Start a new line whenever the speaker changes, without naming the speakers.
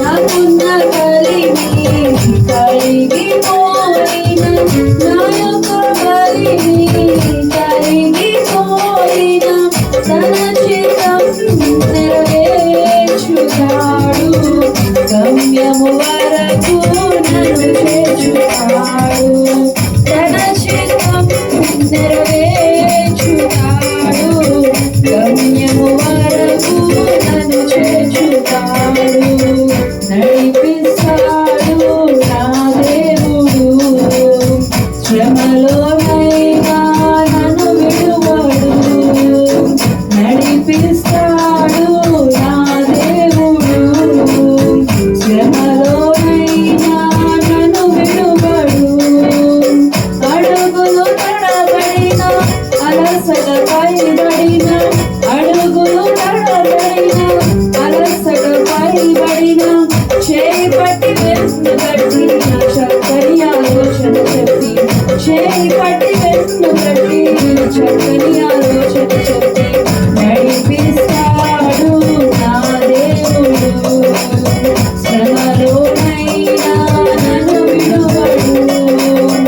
నాకున్న కలిమి కరిగిపోయిన నా యొక్క కలిమి కరిగిపోయిన తన చిత్తం నెరవేర్చుతాడు గమ్యము వరకు నన్ను చేర్చుతాడు తన చిత్తం నెరవేర్చుతాడు గమ్యము వరకు నన్ను చేర్చుతాడు నడిపిస్తాడు నా దేవుడు శ్రమలోనైనా నన్ను విడువడు నడిపిస్తాడు నా దేవుడు శ్రమలోనైనా నన్ను విడువడు అడుగులు తడబడిన అలసట పైబడిన అడుగులు తడబడిన అలసట పైబడిన చేపట్టి వెన్ను కట్టిన చక్కని ఆలోచన చెప్పి చేపట్టి వెన్ను కట్టిన చక్కని